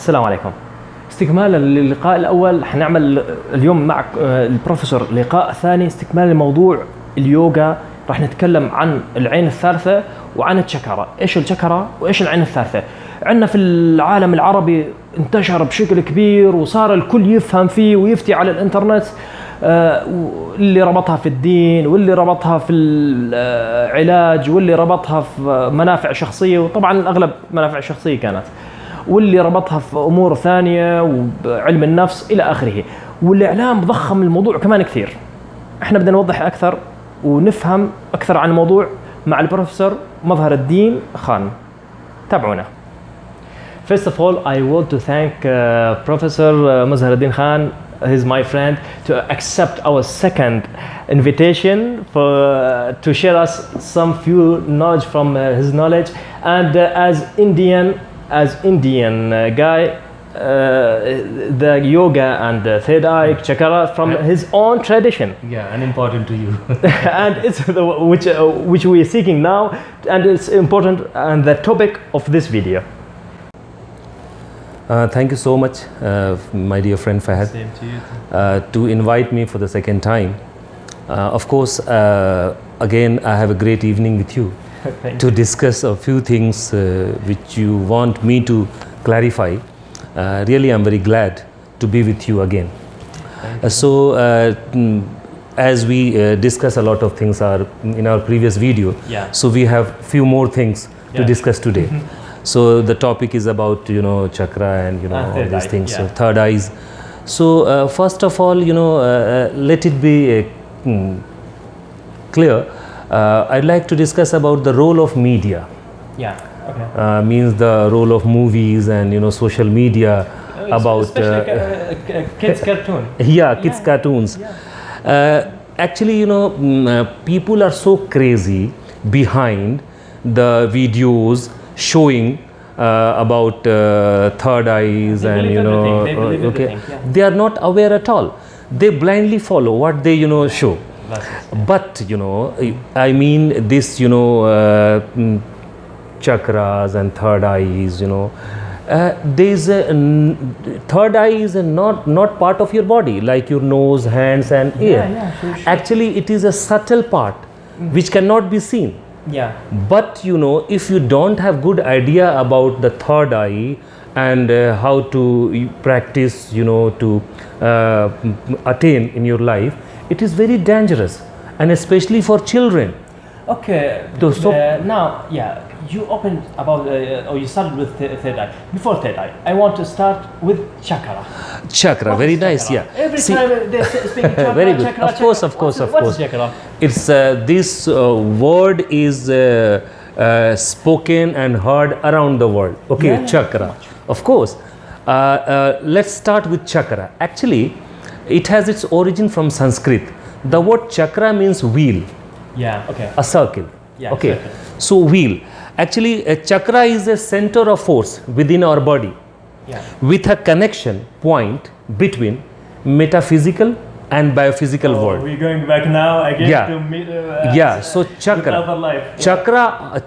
السلام عليكم. استكمالا للقاء الأول حنعمل اليوم مع البروفيسور لقاء ثاني استكمال لموضوع اليوغا. راح نتكلم عن العين الثالثة وعن التشاكرا. إيش التشاكرا وإيش العين الثالثة؟ عندنا في العالم العربي انتشر بشكل كبير وصار الكل يفهم فيه ويفتي على الإنترنت، اللي ربطها في الدين واللي ربطها في العلاج واللي ربطها في منافع شخصية، وطبعا الأغلب منافع شخصية كانت، واللي ربطها في أمور ثانية وعلم النفس إلى آخره. والإعلام ضخم الموضوع كمان كثير. احنا بدنا نوضح أكثر ونفهم أكثر عن الموضوع مع البروفيسور مظهر الدين خان. تابعونا. First of all, I want to thank Professor Mozhar Din Khan, he's my friend, to accept our second invitation to share us some few knowledge from his knowledge, and as Indian guy, the yoga and the third eye chakra from his own tradition. Yeah, and important to you. And it's which we are seeking now, and it's important and the topic of this video. Thank you so much, my dear friend Fahad, Same to you. To invite me for the second time. Of course, again, I have a great evening with you to discuss a few things which you want me to clarify. Really, I'm very glad to be with you again. As we discuss a lot of things in our previous video, so we have few more things to discuss today. So the topic is about chakra and all these things, so third eyes. So first of all, let it be clear. I'd like to discuss about the role of media. Means the role of movies and social media about kids cartoon. Kids cartoons. Actually, people are so crazy behind the videos showing about third eyes and they are not aware at all. They blindly follow what they show. But I mean this chakras and third eyes, there's third eye is not part of your body like your nose, hands and ear. Sure. Actually it is a subtle part which cannot be seen. But if you don't have good idea about the third eye and how to practice to attain in your life, it is very dangerous, and especially for children. Okay, now you opened about or you started with third eye. Before third eye, I want to start with chakra. Chakra, very nice. Every time they speak chakra, very good. Chakra, of course. What is chakra? It's this word is spoken and heard around the world. Chakra. Of course. Let's start with chakra. Actually, it has its origin from Sanskrit. The word chakra means wheel. A circle. Circle. So wheel. Actually, a chakra is a center of force within our body, with a connection point between metaphysical and biophysical world. We're going back now again to so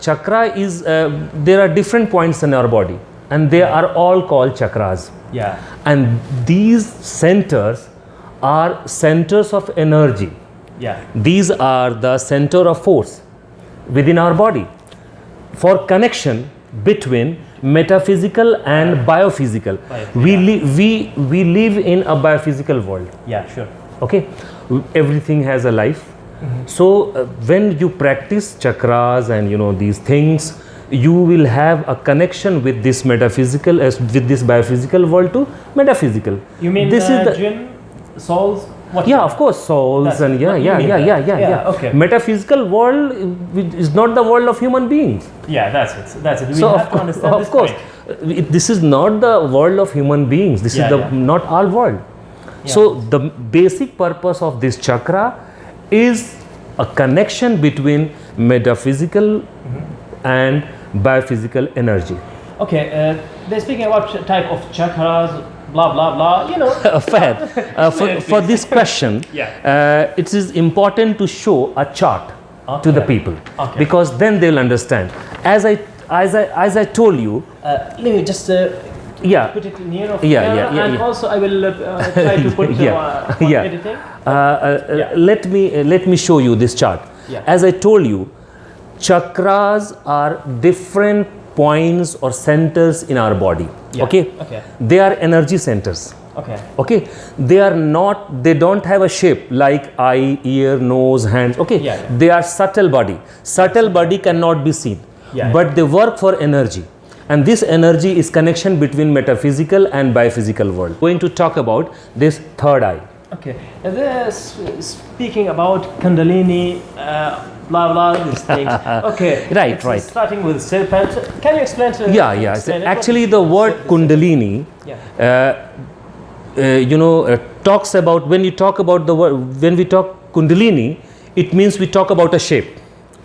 chakra is there are different points in our body, and they are all called chakras. And these centers are centers of energy. These are the center of force within our body for connection between metaphysical and biophysical. We live in a biophysical world. Everything has a life. So when you practice chakras and these things, you will have a connection with this metaphysical with this biophysical world to metaphysical. You mean this is the jinn, souls? What of course, souls. That's and Okay. Metaphysical world is not the world of human beings. That's it. We have to understand of course, this is not the world of human beings. This is not our world. So the basic purpose of this chakra is a connection between metaphysical and biophysical energy. They're speaking about type of chakras, blah blah blah. Fahad, for this question, it is important to show a chart to the people, because then they'll understand. As I told you, let me just Yeah. Put it near of Yeah, camera, yeah, and yeah. also I will try to put Yeah. editing. Let me show you this chart. Yeah. As I told you, chakras are different points or centers in our body. Yeah. Okay. Okay. They are energy centers. Okay. Okay, they don't have a shape like eye, ear, nose, hands. Okay, Yeah, yeah. They are subtle body cannot be seen, Yeah, but they work for energy, and this energy is connection between metaphysical and biophysical world. Going to talk about this third eye. Okay. And speaking about Kundalini, blah blah these things. Okay. Right, It's right. Starting with serpent. Can you explain to? Yeah. explain it? Actually, the word Kundalini, Yeah. talks about, when we talk Kundalini, it means we talk about a shape,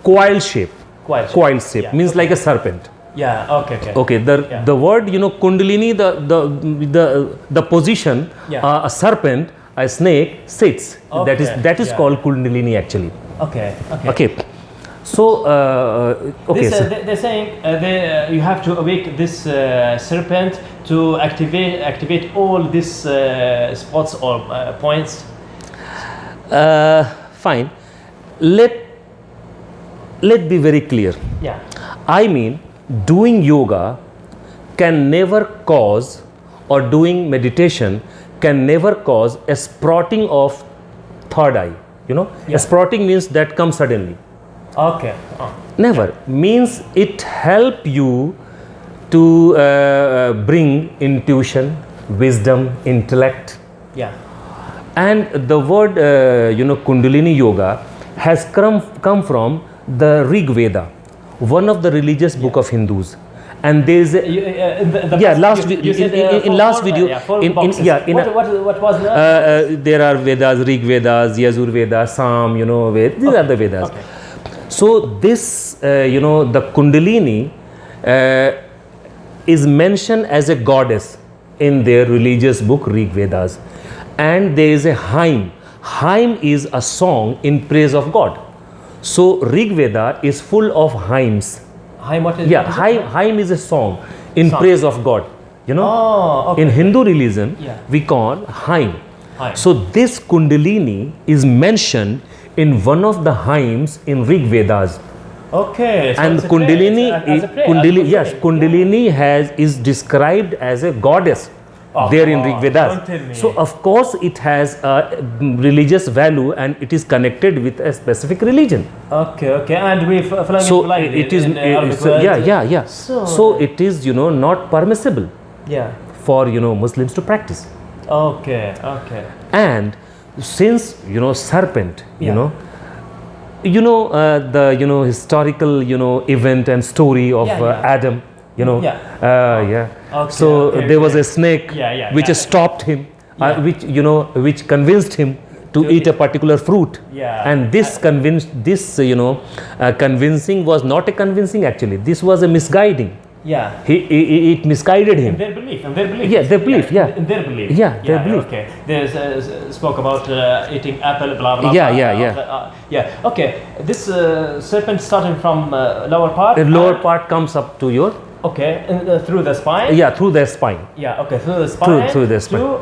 coil shape. Coil shape Yeah. means like a serpent. Yeah. Okay. Okay. Okay, the word, Kundalini, the position, Yeah. a serpent, a snake sits. Okay, That is yeah. called Kundalini actually. Okay. Okay. So okay. This, they're saying you have to awake this serpent to activate all these spots or points. Fine. Let be very clear. Yeah. I mean, doing yoga can never cause, or doing meditation can never cause a sprouting of third eye. Yeah. A sprouting means that comes suddenly. Okay. Oh. Never. Means it help you to bring intuition, wisdom, intellect. Yeah. And the word Kundalini yoga has come from the Rig Veda, one of the religious book of Hindus. And there is a last video what was that? there are Vedas, Rig Vedas, Yajur Vedas, Sam, these are the Vedas. Okay. So this the Kundalini is mentioned as a goddess in their religious book Rig Vedas, and there is a hymn. Hymn is a song in praise of God. So Rig Veda is full of hymns. Hymn, what is Hymn is a song in praise of God. Oh, okay. In Hindu religion, Yeah. we call hymn. Hymn. So this Kundalini is mentioned in one of the hymns in Rig Vedas. Okay. So And it's a Kundalini, prayer, it's a prayer. Kundalini is described as a goddess there in Rig Vedas. Don't tell me. So of course it has a religious value, and it is connected with a specific religion. Okay. And we So it is So it is not permissible Yeah. for Muslims to practice. Okay. And since serpent, Yeah. the historical event and story of Adam, Yeah. Okay, so there was a snake which yeah. stopped him, Yeah. which convinced him to eat a particular fruit. Yeah. And this convincing was not a convincing actually. This was a misguiding. Yeah. It misguided him. In their belief. Yeah, their belief, yeah. In their belief. Yeah, their belief. Okay. They spoke about eating apple, blah blah. Yeah, blah. Yeah. Okay. This serpent starting from lower part. The lower part comes up to your Okay. Through the spine. through their spine. Yeah. Okay. Through the spine. Through the spine. To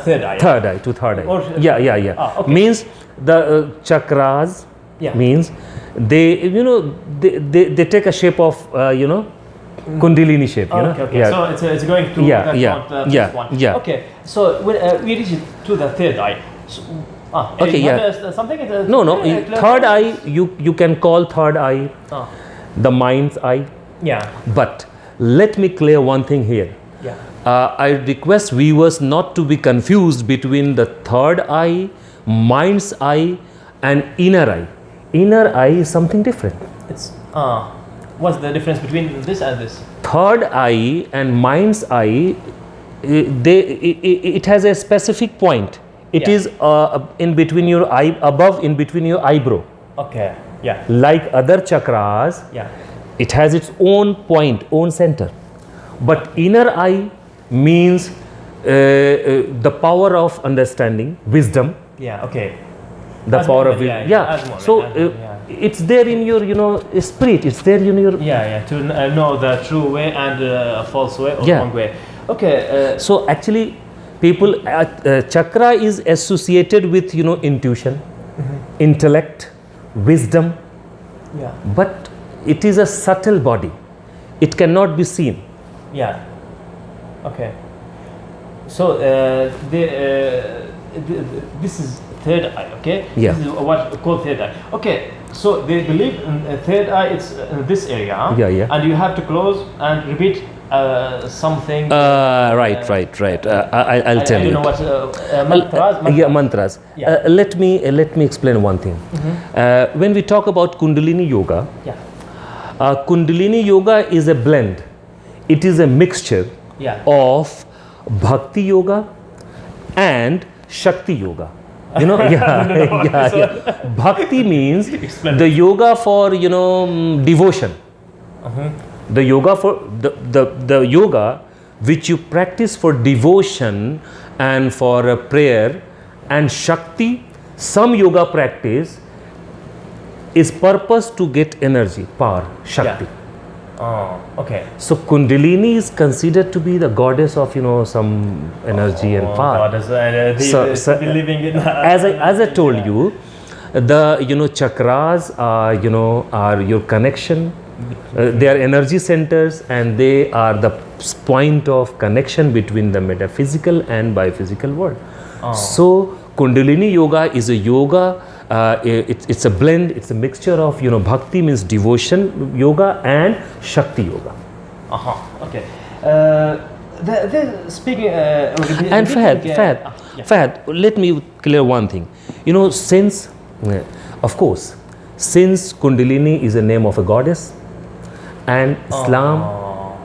third eye. Third eye. Or- Okay. Means the chakras. Yeah. Means they they take a shape of Kundalini shape. Okay. Yeah. So it's going to Yeah, that yeah, one, yeah, this one. yeah. Okay. So when we reach to the third eye. So, Okay, you yeah. have, something. No. Third eye, you can call third eye Oh. the mind's eye. Yeah. But let me clear one thing here. Yeah. I request viewers not to be confused between the third eye, mind's eye, and inner eye. Inner eye is something different. It's what's the difference between this and this? Third eye and mind's eye, it has a specific point. It Yeah. is in between your eye, above in between your eyebrow. Okay. Yeah. Like other chakras, Yeah. it has its own point, own center. But inner eye means the power of understanding, wisdom, Yeah. Okay. the As power moment, of wisdom. yeah, as moment, So as moment, yeah. it's there in your spirit. It's there in your Yeah. To know the true way and false way or Yeah. wrong way. Okay. So actually, people chakra is associated with intuition, intellect, wisdom, Yeah. but it is a subtle body. It cannot be seen. Yeah. Okay. So this is third eye. Okay. Yeah. This is what we call third eye. Okay. So they believe in third eye. It's in this area. Huh? Yeah, yeah. And you have to close and repeat something. Right. I'll tell I you. don't know what mantras. Yeah, mantras. Yeah. Let me explain one thing. When we talk about Kundalini Yoga, Yeah. Kundalini Yoga is a blend. It is a mixture Yeah. of Bhakti Yoga and Shakti Yoga. Yeah. Bhakti means Explain the yoga for devotion. The yoga for the yoga which you practice for devotion and for prayer, and Shakti, some yoga practice is purpose to get energy, power, Shakti. Yeah. Oh, okay. So Kundalini is considered to be the goddess of some energy and power. So believing in as I told you, the chakras are are your connection. They are energy centers, and they are the point of connection between the metaphysical and biophysical world. So Kundalini Yoga is a yoga. It's a blend. It's a mixture of bhakti means devotion yoga and Shakti yoga. Okay. Speaking. And Fahad, let me clear one thing. Since Kundalini is a name of a goddess, and Islam.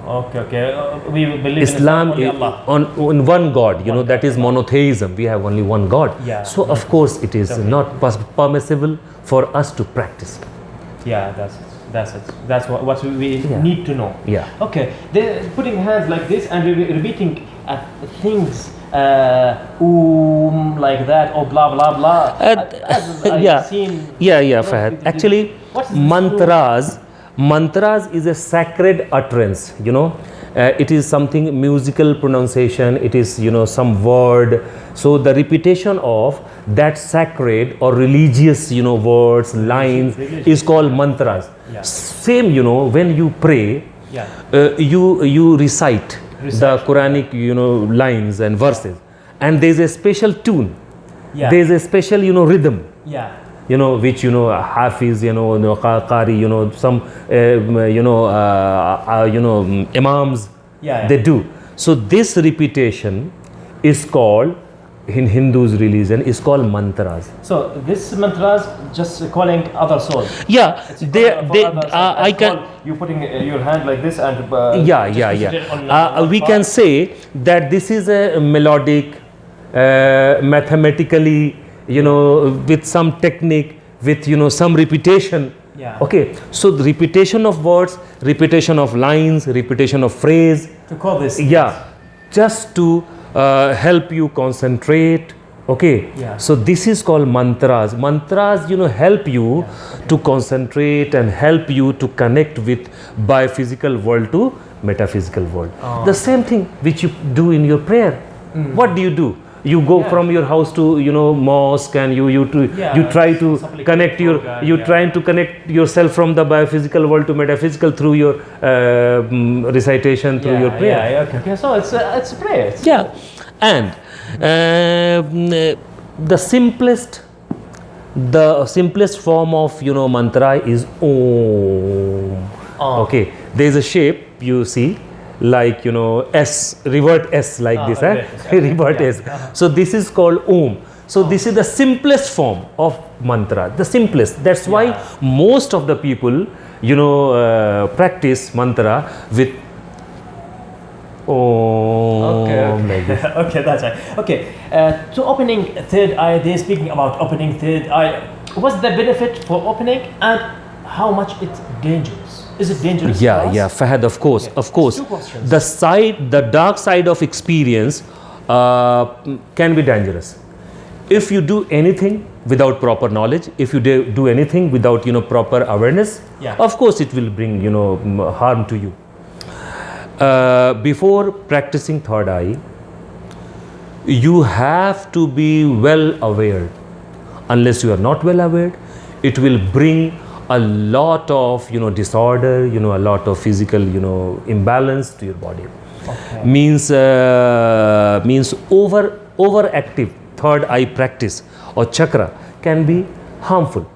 Okay. We believe Islam in is Allah. on one God, that is monotheism. We have only one God. Yeah. So of course it is not permissible for us to practice. Yeah, that's it. That's what we need to know. Yeah. Okay, they're putting hands like this and repeating things, like that, or blah blah blah. As I've seen. Yeah, Fahad. Actually, What is this mantras is a sacred utterance. It is something musical pronunciation. It is some word. So the repetition of that sacred or religious words, lines is called mantras. Yeah. Same when you pray, Yeah. you recite the Quranic lines and verses, and there is a special tune. Yeah. There is a special rhythm. Yeah. Which Hafiz, Qari, some imams, Yeah. they do. So this repetition is called, in Hindus religion, is called mantras. So this mantras just calling other souls. Yeah, I can. You putting your hand like this and. We can say that this is a melodic, mathematically, with some technique, with some repetition. Yeah. Okay, so the repetition of words, repetition of lines, repetition of phrase. To call this. Yeah, just to help you concentrate. Okay. Yeah. So this is called mantras. Mantras, help you to concentrate and help you to connect with biophysical world to metaphysical world. The same thing which you do in your prayer. What do? You go from your house to mosque, and you try to connect trying to connect yourself from the biophysical world to metaphysical through your recitation, through your prayer. Yeah. Okay. So it's a prayer. Yeah, and the simplest form of mantra is Om. Okay, there is a shape you see, like S, revert S, like this, revert S. So this is called Om. So this is the simplest form of mantra, the simplest. That's why most of the people practice mantra with Om. Like this. Okay, that's right. Okay, to opening third eye, they're speaking about opening third eye. What's the benefit for opening, and how much it's dangerous? Is it dangerous? Yeah, Fahad, of course. Two questions. The dark side of experience can be dangerous. If you do anything without proper knowledge, if you do anything without proper awareness, of course it will bring harm to you. before practicing third eye, you have to be well aware. Unless you are not well aware, it will bring a lot of disorder, a lot of physical imbalance to your body. Okay. Means overactive third eye practice or chakra can be harmful.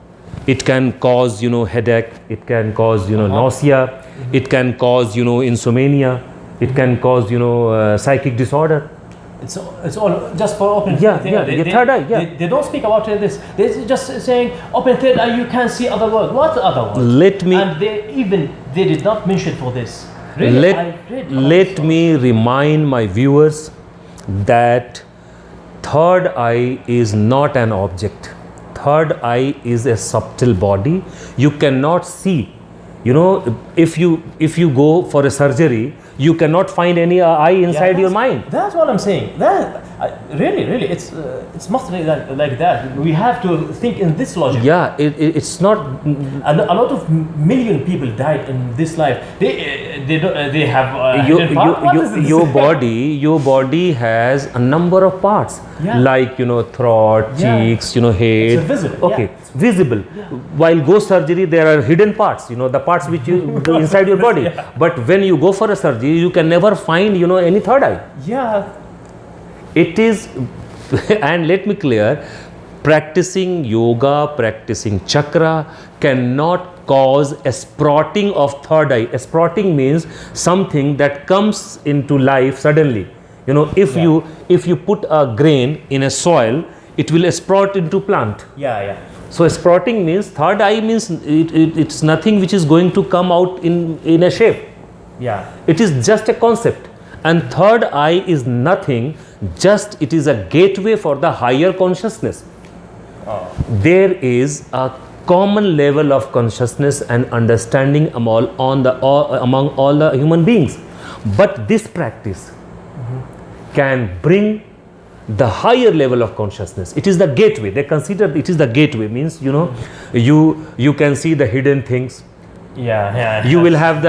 It can cause headache, it can cause nausea, it can cause insomnia, it can cause psychic disorder. It's all just for open Yeah, third yeah, eye. yeah, third eye, yeah. They don't speak about this. They're just saying open third eye, you can see other world. What other world? And they did not mention for this. Really, let me remind my viewers that third eye is not an object. Third eye is a subtle body. You cannot see. If you go for a surgery, you cannot find any eye inside your mind. That's what I'm saying. Really, it's must be like that. We have to think in this logic. Yeah, it's not. A lot of million people died in this life. They have hidden part. What is this? Your body has a number of parts, like throat, cheeks, head. It's visible. Okay, visible. While ghost surgery, there are hidden parts. The parts which you go inside your body. But when you go for a surgery, you can never find any third eye. Yeah. It is, and let me clear, practicing yoga, practicing chakra cannot cause a sprouting of third eye. A sprouting means something that comes into life suddenly. If you put a grain in a soil, it will sprout into plant. Yeah. So sprouting means, third eye means it's nothing which is going to come out in a shape. Yeah. It is just a concept. And third eye is nothing, just it is a gateway for the higher consciousness. There is a common level of consciousness and understanding among all the human beings. But this practice can bring the higher level of consciousness. It is the gateway. They consider it is the gateway, means you can see the hidden things. Yeah. You will have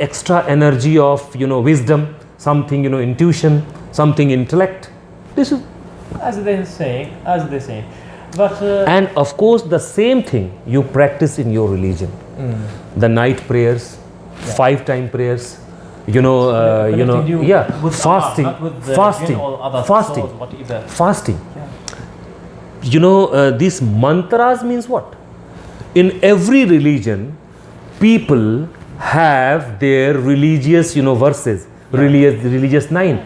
extra energy of wisdom, something intuition, something intellect. This is as they're saying. But and of course the same thing you practice in your religion. The night prayers, 5-time prayers, fasting. These mantras means what? In every religion, people have their religious verses, religious line.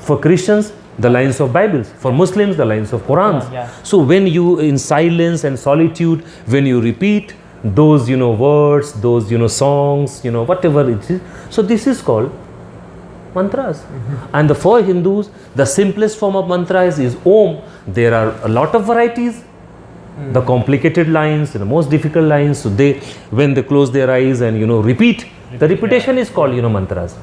For Christians, the lines of Bibles. For Muslims, the lines of Qurans. So when you, in silence and solitude, when you repeat those words, those songs, whatever it is, so this is called mantras. And for Hindus, the simplest form of mantras is Om. There are a lot of varieties. The complicated lines, the most difficult lines. So when they close their eyes and repeat, the repetition is called mantras.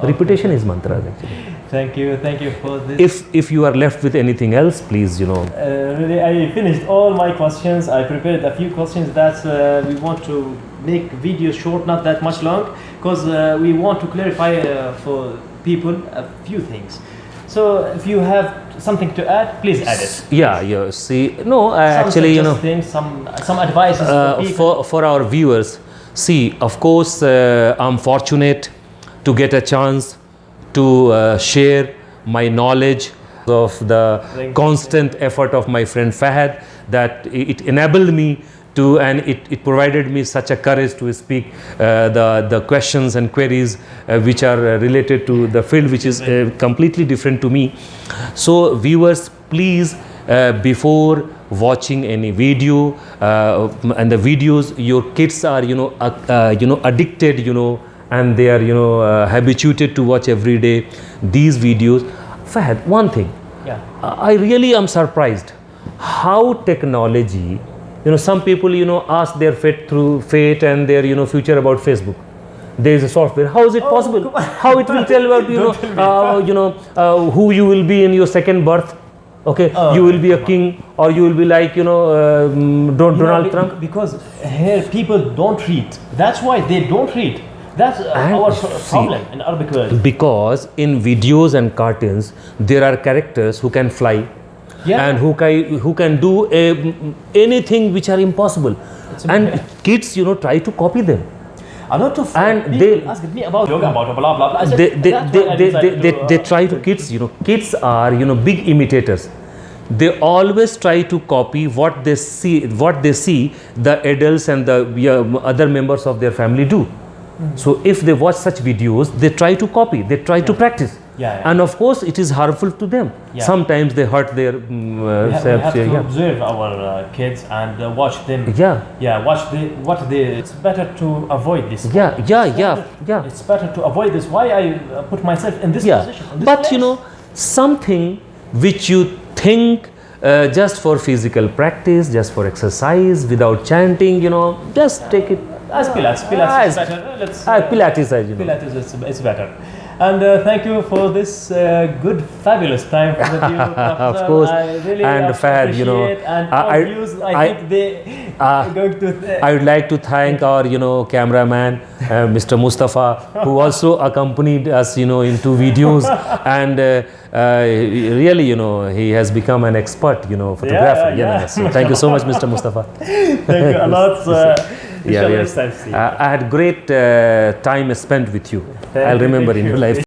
Repetition is mantras actually. Thank you for this. If you are left with anything else, please really, I finished all my questions. I prepared a few questions that we want to make videos short, not that much long, because we want to clarify for people a few things. So if you have something to add, please add it. Yeah. See, no, actually, things, some advices for people. For our viewers. See, of course, I'm fortunate to get a chance to share my knowledge of the constant effort of my friend Fahad, that it enabled me to, and it provided me such a courage to speak the questions and queries which are related to the field, which is completely different to me. So viewers, please, before watching any video, and the videos, your kids are addicted, and they are habituated to watch every day these videos. Fahad, one thing, I really am surprised how technology, some people ask their fate and their future about Facebook. There is a software. How is it possible? How it will tell about who you will be in your second birth? Okay, you will be a king, or you will be like Donald Trump. Because here people don't read. That's why they don't read. That's And our see, problem in Arabic world. because in videos and cartoons there are characters who can fly, Yeah. and who can do anything which are impossible, and kids try to copy them. A lot of And people they- asked me about yoga, about blah blah blah. I said, They that's why I decided to, they try to kids are big imitators. They always try to copy what they see the adults and the other members of their family do. So if they watch such videos, they try to copy, they try to practice. Yeah. And of course it is harmful to them. Yeah. Sometimes they hurt their we have selves. to Yeah. observe our kids and watch them. Yeah. Yeah, watch what they. It's better to avoid this. Yeah. It's better to avoid this. Why I put myself in this Yeah, position? In this but place? something which you think just for physical practice, just for exercise, without chanting, just take it. As Pilates is better. Let's. Pilates, Pilates is better. And thank you for this good, fabulous time with you, Professor. Of course. I really And Fahad, appreciate and our views. I think they are going to. I would like to thank our cameraman, Mr. Mustafa, who also accompanied us in 2 videos, and really he has become an expert photographer. Yeah. So thank you so much, Mr. Mustafa. Thank you a lot. Yeah, Inshallah, yes. next time, see you. I had great time spent with you. I'll remember in your life.